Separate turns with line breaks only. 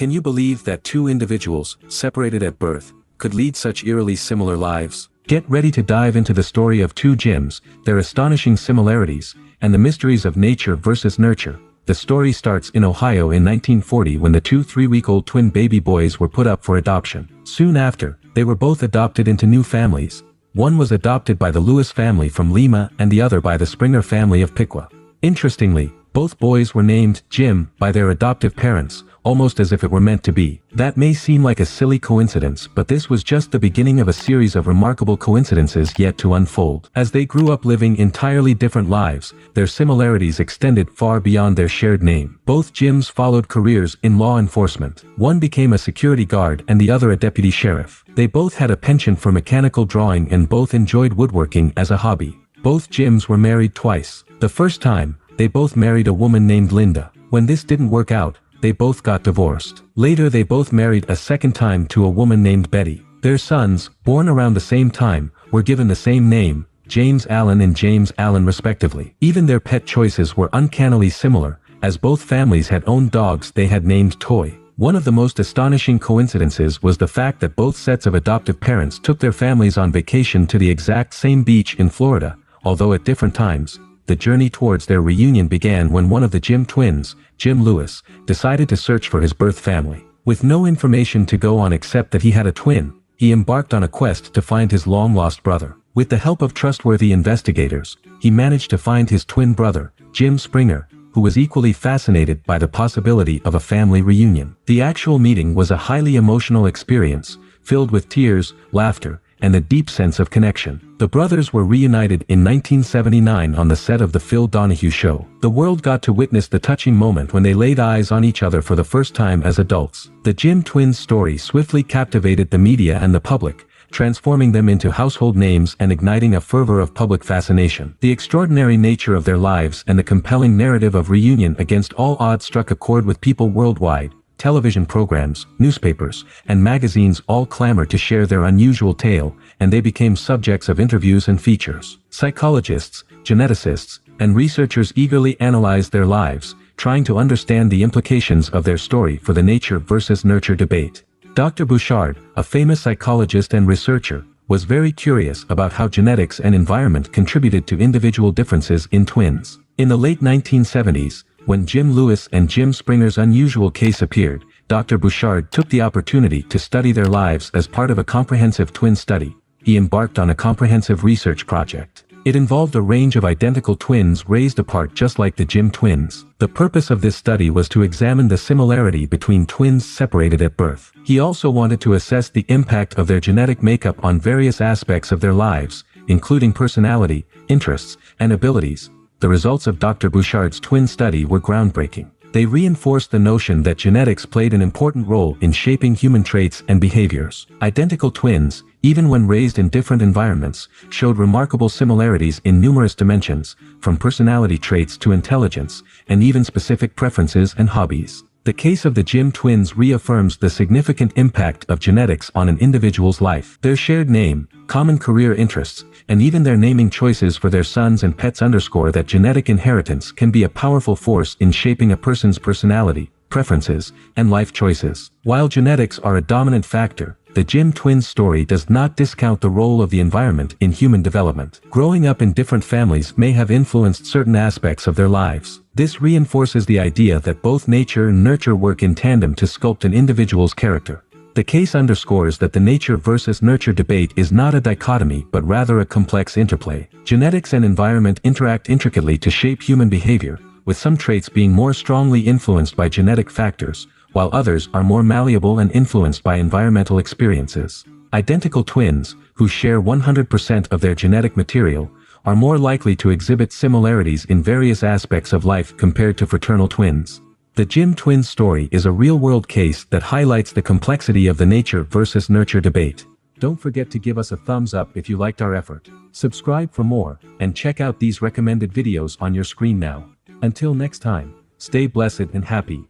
Can you believe that two individuals, separated at birth, could lead such eerily similar lives? Get ready to dive into the story of two Jims, their astonishing similarities, and the mysteries of nature versus nurture. The story starts in Ohio in 1940 when the two 3-week-old twin baby boys were put up for adoption. Soon after, they were both adopted into new families. One was adopted by the Lewis family from Lima and the other by the Springer family of Piqua. Interestingly, both boys were named Jim by their adoptive parents, almost as if it were meant to be. That may seem like a silly coincidence, but this was just the beginning of a series of remarkable coincidences yet to unfold. As they grew up living entirely different lives, their similarities extended far beyond their shared name. Both Jims followed careers in law enforcement. One became a security guard and the other a deputy sheriff. They both had a penchant for mechanical drawing and both enjoyed woodworking as a hobby. Both Jims were married twice. The first time, they both married a woman named Linda. When this didn't work out, they both got divorced. Later they both married a second time to a woman named Betty. Their sons, born around the same time, were given the same name, James Allen and James Allen respectively. Even their pet choices were uncannily similar, as both families had owned dogs they had named Toy. One of the most astonishing coincidences was the fact that both sets of adoptive parents took their families on vacation to the exact same beach in Florida, although at different times. The journey towards their reunion began when one of the Jim twins, Jim Lewis, decided to search for his birth family. With no information to go on except that he had a twin, he embarked on a quest to find his long-lost brother. With the help of trustworthy investigators, he managed to find his twin brother, Jim Springer, who was equally fascinated by the possibility of a family reunion. The actual meeting was a highly emotional experience, filled with tears, laughter, and a deep sense of connection. The brothers were reunited in 1979 on the set of The Phil Donahue Show. The world got to witness the touching moment when they laid eyes on each other for the first time as adults. The Jim twins' story swiftly captivated the media and the public, transforming them into household names and igniting a fervor of public fascination. The extraordinary nature of their lives and the compelling narrative of reunion against all odds struck a chord with people worldwide. Television programs, newspapers, and magazines all clamored to share their unusual tale, and they became subjects of interviews and features. Psychologists, geneticists, and researchers eagerly analyzed their lives, trying to understand the implications of their story for the nature versus nurture debate. Dr. Bouchard, a famous psychologist and researcher, was very curious about how genetics and environment contributed to individual differences in twins. In the late 1970s, when Jim Lewis and Jim Springer's unusual case appeared, Dr. Bouchard took the opportunity to study their lives as part of a comprehensive twin study. He embarked on a comprehensive research project. It involved a range of identical twins raised apart just like the Jim twins. The purpose of this study was to examine the similarity between twins separated at birth. He also wanted to assess the impact of their genetic makeup on various aspects of their lives, including personality, interests, and abilities. The results of Dr. Bouchard's twin study were groundbreaking. They reinforced the notion that genetics played an important role in shaping human traits and behaviors. Identical twins, even when raised in different environments, showed remarkable similarities in numerous dimensions, from personality traits to intelligence, and even specific preferences and hobbies. The case of the Jim twins reaffirms the significant impact of genetics on an individual's life. Their shared name, common career interests, and even their naming choices for their sons and pets underscore that genetic inheritance can be a powerful force in shaping a person's personality, preferences, and life choices. While genetics are a dominant factor, the Jim twins story does not discount the role of the environment in human development. Growing up in different families may have influenced certain aspects of their lives. This reinforces the idea that both nature and nurture work in tandem to sculpt an individual's character. The case underscores that the nature versus nurture debate is not a dichotomy but rather a complex interplay. Genetics and environment interact intricately to shape human behavior, with some traits being more strongly influenced by genetic factors, while others are more malleable and influenced by environmental experiences. Identical twins, who share 100% of their genetic material, are more likely to exhibit similarities in various aspects of life compared to fraternal twins. The Jim twins story is a real-world case that highlights the complexity of the nature versus nurture debate. Don't forget to give us a thumbs up if you liked our effort. Subscribe for more, and check out these recommended videos on your screen now. Until next time, stay blessed and happy.